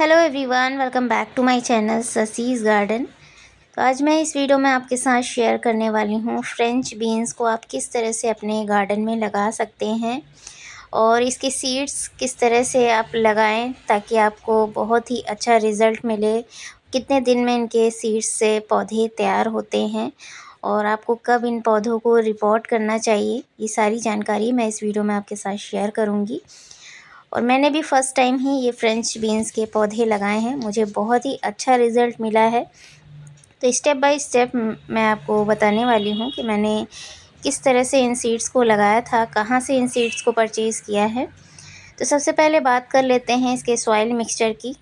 Hello everyone, welcome back to my channel ससीज garden. तो आज मैं इस वीडियो में आपके साथ शेयर करने वाली हूँ फ्रेंच बीन्स को आप किस तरह से अपने गार्डन में लगा सकते हैं और इसके सीड्स किस तरह से आप लगाएं ताकि आपको बहुत ही अच्छा रिज़ल्ट मिले। कितने दिन में इनके सीड्स से पौधे तैयार होते हैं और आपको कब इन पौधों को रिपोर्ट करना चाहिए, ये सारी जानकारी मैं इस वीडियो में आपके साथ शेयर करूँगी। और मैंने भी फ़र्स्ट टाइम ही ये फ्रेंच बीन्स के पौधे लगाए हैं, मुझे बहुत ही अच्छा रिज़ल्ट मिला है। तो स्टेप बाय स्टेप मैं आपको बताने वाली हूँ कि मैंने किस तरह से इन सीड्स को लगाया था, कहाँ से इन सीड्स को परचेज़ किया है। तो सबसे पहले बात कर लेते हैं इसके सॉइल मिक्सचर की।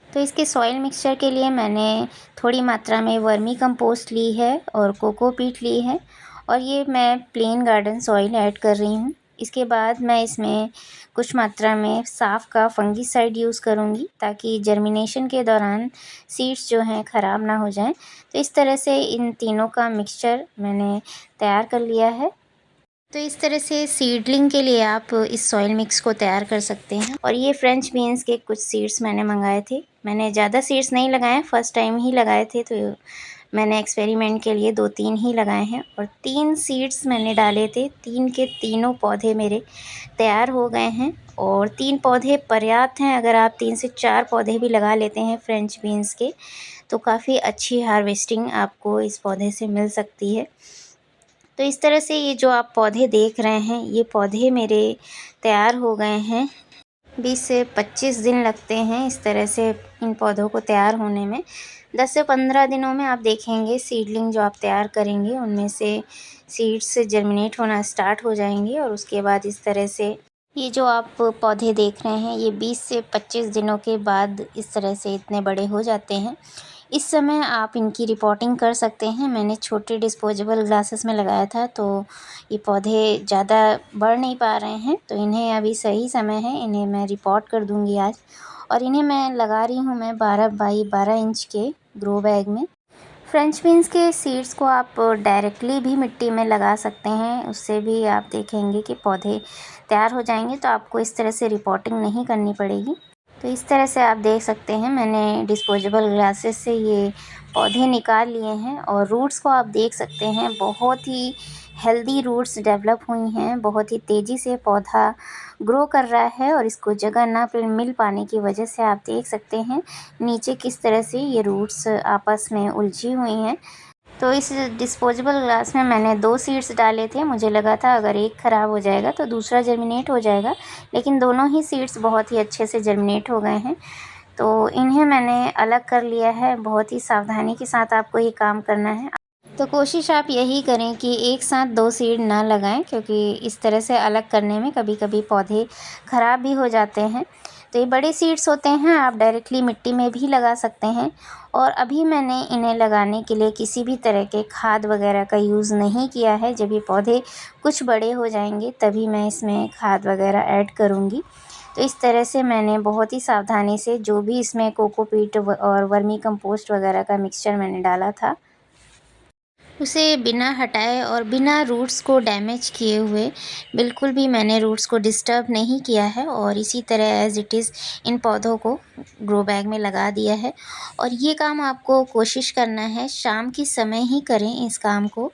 तो इसके सॉइल मिक्सचर के लिए मैंने थोड़ी मात्रा में वर्मी कंपोस्ट ली है और कोकोपीट ली है और ये मैं प्लेन गार्डन सॉइल ऐड कर रही हूँ। इसके बाद मैं इसमें कुछ मात्रा में साफ़ का फंगीसाइड यूज़ करूँगी ताकि जर्मिनेशन के दौरान सीड्स जो हैं ख़राब ना हो जाएं। तो इस तरह से इन तीनों का मिक्सचर मैंने तैयार कर लिया है। तो इस तरह से सीडलिंग के लिए आप इस सॉइल मिक्स को तैयार कर सकते हैं। और ये फ्रेंच बीन्स के कुछ सीड्स मैंने मंगाए थे। मैंने ज़्यादा सीड्स नहीं लगाए, फ़र्स्ट टाइम ही लगाए थे, तो मैंने एक्सपेरिमेंट के लिए 2-3 ही लगाए हैं और 3 सीड्स मैंने डाले थे। 3 के तीनों पौधे मेरे तैयार हो गए हैं और 3 पौधे पर्याप्त हैं। अगर आप 3 से 4 पौधे भी लगा लेते हैं फ्रेंच बीन्स के, तो काफ़ी अच्छी हार्वेस्टिंग आपको इस पौधे से मिल सकती है। तो इस तरह से ये जो आप पौधे देख रहे हैं, ये पौधे मेरे तैयार हो गए हैं। 20 से 25 दिन लगते हैं इस तरह से इन पौधों को तैयार होने में। 10 से 15 दिनों में आप देखेंगे सीडलिंग जो आप तैयार करेंगे उनमें से सीड्स जर्मिनेट होना स्टार्ट हो जाएंगे और उसके बाद इस तरह से ये जो आप पौधे देख रहे हैं, ये 20 से 25 दिनों के बाद इस तरह से इतने बड़े हो जाते हैं। इस समय आप इनकी रिपोर्टिंग कर सकते हैं। मैंने छोटे डिस्पोजेबल ग्लासेस में लगाया था, तो ये पौधे ज़्यादा बढ़ नहीं पा रहे हैं, तो इन्हें अभी सही समय है, इन्हें मैं रिपोर्ट कर दूँगी आज। और इन्हें मैं लगा रही हूँ मैं 12 बाई 12 इंच के ग्रो बैग में। फ्रेंच बीन्स के सीड्स को आप डायरेक्टली भी मिट्टी में लगा सकते हैं, उससे भी आप देखेंगे कि पौधे तैयार हो जाएंगे, तो आपको इस तरह से रिपोर्टिंग नहीं करनी पड़ेगी। तो इस तरह से आप देख सकते हैं मैंने डिस्पोजेबल ग्लासेस से ये पौधे निकाल लिए हैं और रूट्स को आप देख सकते हैं, बहुत ही हेल्दी रूट्स डेवलप हुई हैं। बहुत ही तेज़ी से पौधा ग्रो कर रहा है और इसको जगह ना मिल पाने की वजह से आप देख सकते हैं नीचे किस तरह से ये रूट्स आपस में उलझी हुई हैं। तो इस डिस्पोजेबल ग्लास में मैंने 2 सीड्स डाले थे। मुझे लगा था अगर एक ख़राब हो जाएगा तो दूसरा जर्मिनेट हो जाएगा, लेकिन दोनों ही सीड्स बहुत ही अच्छे से जर्मिनेट हो गए हैं। तो इन्हें मैंने अलग कर लिया है। बहुत ही सावधानी के साथ आपको ये काम करना है। तो कोशिश आप यही करें कि एक साथ 2 सीड ना लगाएं, क्योंकि इस तरह से अलग करने में कभी-कभी पौधे ख़राब भी हो जाते हैं। तो ये बड़े सीड्स होते हैं, आप डायरेक्टली मिट्टी में भी लगा सकते हैं। और अभी मैंने इन्हें लगाने के लिए किसी भी तरह के खाद वगैरह का यूज़ नहीं किया है। जब ये पौधे कुछ बड़े हो जाएंगे तभी मैं इसमें खाद वगैरह ऐड करूँगी। तो इस तरह से मैंने बहुत ही सावधानी से जो भी इसमें कोकोपीट और वर्मी कंपोस्ट वगैरह का मिक्सचर मैंने डाला था, उसे बिना हटाए और बिना रूट्स को डैमेज किए हुए, बिल्कुल भी मैंने रूट्स को डिस्टर्ब नहीं किया है और इसी तरह एज़ इट इज़ इन पौधों को ग्रो बैग में लगा दिया है। और ये काम आपको कोशिश करना है शाम के समय ही करें इस काम को।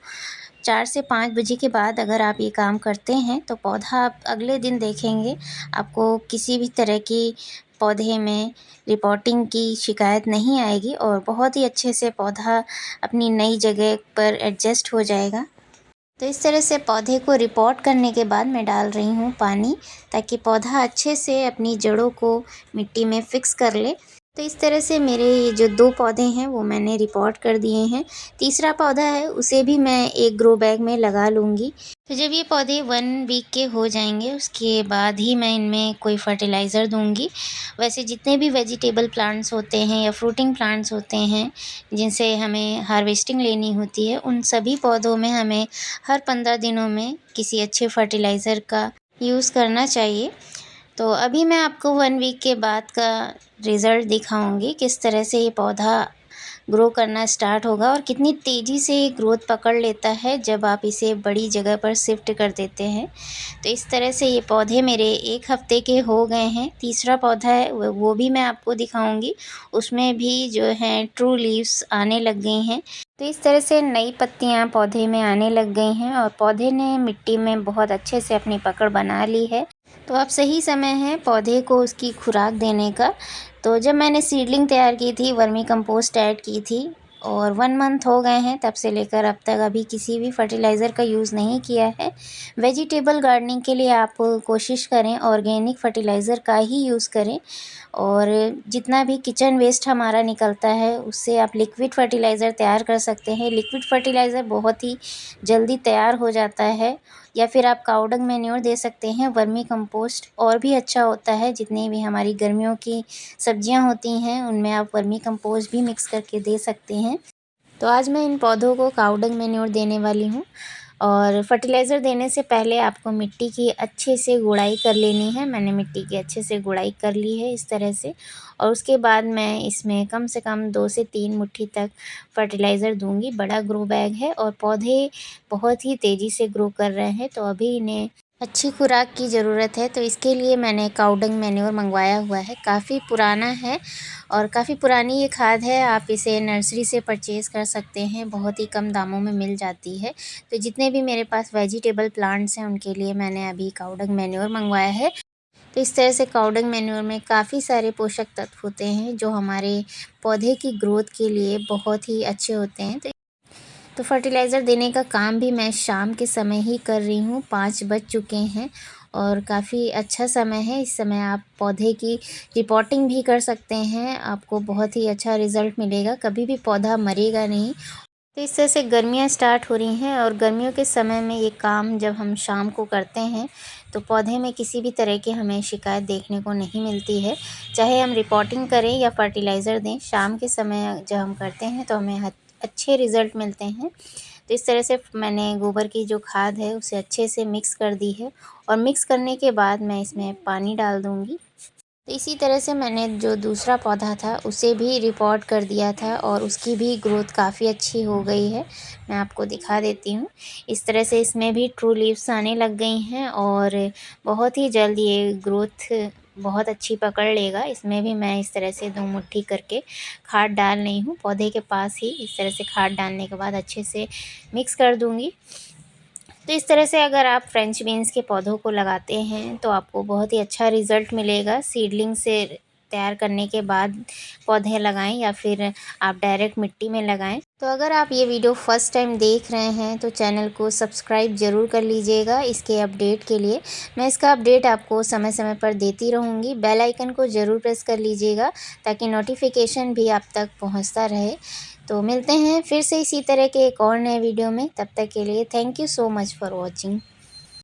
4 से 5 बजे के बाद अगर आप ये काम करते हैं तो पौधा आप अगले दिन देखेंगे, आपको किसी भी तरह की पौधे में रिपोर्टिंग की शिकायत नहीं आएगी और बहुत ही अच्छे से पौधा अपनी नई जगह पर एडजस्ट हो जाएगा। तो इस तरह से पौधे को रिपोर्ट करने के बाद मैं डाल रही हूँ पानी, ताकि पौधा अच्छे से अपनी जड़ों को मिट्टी में फ़िक्स कर ले। तो इस तरह से मेरे ये जो 2 पौधे हैं वो मैंने रिपोर्ट कर दिए हैं। तीसरा पौधा है उसे भी मैं एक ग्रो बैग में लगा लूँगी। तो जब ये पौधे 1 वीक के हो जाएंगे उसके बाद ही मैं इनमें कोई फर्टिलाइज़र दूँगी। वैसे जितने भी वेजिटेबल प्लांट्स होते हैं या फ्रूटिंग प्लांट्स होते हैं जिनसे हमें हार्वेस्टिंग लेनी होती है, उन सभी पौधों में हमें हर 15 दिनों में किसी अच्छे फर्टिलाइज़र का यूज़ करना चाहिए। तो अभी मैं आपको 1 वीक के बाद का रिज़ल्ट दिखाऊंगी, किस तरह से ये पौधा ग्रो करना स्टार्ट होगा और कितनी तेज़ी से ये ग्रोथ पकड़ लेता है जब आप इसे बड़ी जगह पर शिफ्ट कर देते हैं। तो इस तरह से ये पौधे मेरे 1 हफ़्ते के हो गए हैं। तीसरा पौधा है वो भी मैं आपको दिखाऊँगी। उसमें भी जो है ट्रू लीव्स आने लग गई हैं। तो इस तरह से नई पत्तियाँ पौधे में आने लग गई हैं और पौधे ने मिट्टी में बहुत अच्छे से अपनी पकड़ बना ली है। तो अब सही समय है पौधे को उसकी खुराक देने का। तो जब मैंने सीडलिंग तैयार की थी, वर्मी कंपोस्ट ऐड की थी और 1 मंथ हो गए हैं तब से लेकर अब तक अभी किसी भी फर्टिलाइज़र का यूज़ नहीं किया है। वेजिटेबल गार्डनिंग के लिए आप कोशिश करें ऑर्गेनिक फर्टिलाइज़र का ही यूज़ करें और जितना भी किचन वेस्ट हमारा निकलता है उससे आप लिक्विड फर्टिलाइज़र तैयार कर सकते हैं। लिक्विड फर्टिलाइज़र बहुत ही जल्दी तैयार हो जाता है या फिर आप काऊ डंग मैन्योर दे सकते हैं। वर्मी कंपोस्ट और भी अच्छा होता है। जितनी भी हमारी गर्मियों की सब्जियां होती हैं उनमें आप वर्मी कंपोस्ट भी मिक्स करके दे सकते हैं। तो आज मैं इन पौधों को काऊ डंग मैन्योर देने वाली हूँ और फर्टिलाइज़र देने से पहले आपको मिट्टी की अच्छे से गुड़ाई कर लेनी है। मैंने मिट्टी की अच्छे से गुड़ाई कर ली है इस तरह से और उसके बाद मैं इसमें कम से कम 2 से 3 मुट्ठी तक फर्टिलाइज़र दूंगी। बड़ा ग्रो बैग है और पौधे बहुत ही तेज़ी से ग्रो कर रहे हैं तो अभी इन्हें अच्छी खुराक की ज़रूरत है। तो इसके लिए मैंने काऊ डंग मैन्योर मंगवाया हुआ है। काफ़ी पुराना है और काफ़ी पुरानी ये खाद है। आप इसे नर्सरी से परचेज़ कर सकते हैं, बहुत ही कम दामों में मिल जाती है। तो जितने भी मेरे पास वेजिटेबल प्लांट्स हैं उनके लिए मैंने अभी काऊ डंग मैन्योर मंगवाया है। तो इस तरह से काऊ डंग मैन्योर में काफ़ी सारे पोषक तत्व होते हैं जो हमारे पौधे की ग्रोथ के लिए बहुत ही अच्छे होते हैं। तो फर्टिलाइज़र देने का काम भी मैं शाम के समय ही कर रही हूँ। 5 बज चुके हैं और काफ़ी अच्छा समय है। इस समय आप पौधे की रिपोर्टिंग भी कर सकते हैं। आपको बहुत ही अच्छा रिज़ल्ट मिलेगा, कभी भी पौधा मरेगा नहीं। तो इस तरह से गर्मियाँ स्टार्ट हो रही हैं और गर्मियों के समय में ये काम जब हम शाम को करते हैं तो पौधे में किसी भी तरह की हमें शिकायत देखने को नहीं मिलती है। चाहे हम रिपोर्टिंग करें या फर्टिलाइज़र दें, शाम के समय जब हम करते हैं तो हमें अच्छे रिज़ल्ट मिलते हैं। तो इस तरह से मैंने गोबर की जो खाद है उसे अच्छे से मिक्स कर दी है और मिक्स करने के बाद मैं इसमें पानी डाल दूँगी। तो इसी तरह से मैंने जो दूसरा पौधा था उसे भी रिपोर्ट कर दिया था और उसकी भी ग्रोथ काफ़ी अच्छी हो गई है। मैं आपको दिखा देती हूँ। इस तरह से इसमें भी ट्रू लीव्स आने लग गई हैं और बहुत ही जल्द ये ग्रोथ बहुत अच्छी पकड़ लेगा। इसमें भी मैं इस तरह से 2 मुट्ठी करके खाद डाल रही हूँ पौधे के पास ही। इस तरह से खाद डालने के बाद अच्छे से मिक्स कर दूँगी। तो इस तरह से अगर आप फ्रेंच बीन्स के पौधों को लगाते हैं तो आपको बहुत ही अच्छा रिज़ल्ट मिलेगा। सीडलिंग से तैयार करने के बाद पौधे लगाएं या फिर आप डायरेक्ट मिट्टी में लगाएं। तो अगर आप ये वीडियो फर्स्ट टाइम देख रहे हैं तो चैनल को सब्सक्राइब ज़रूर कर लीजिएगा इसके अपडेट के लिए। मैं इसका अपडेट आपको समय समय पर देती रहूँगी। बेल आइकन को ज़रूर प्रेस कर लीजिएगा ताकि नोटिफिकेशन भी आप तक पहुँचता रहे। तो मिलते हैं फिर से इसी तरह के एक और नए वीडियो में। तब तक के लिए thank you so much for watching.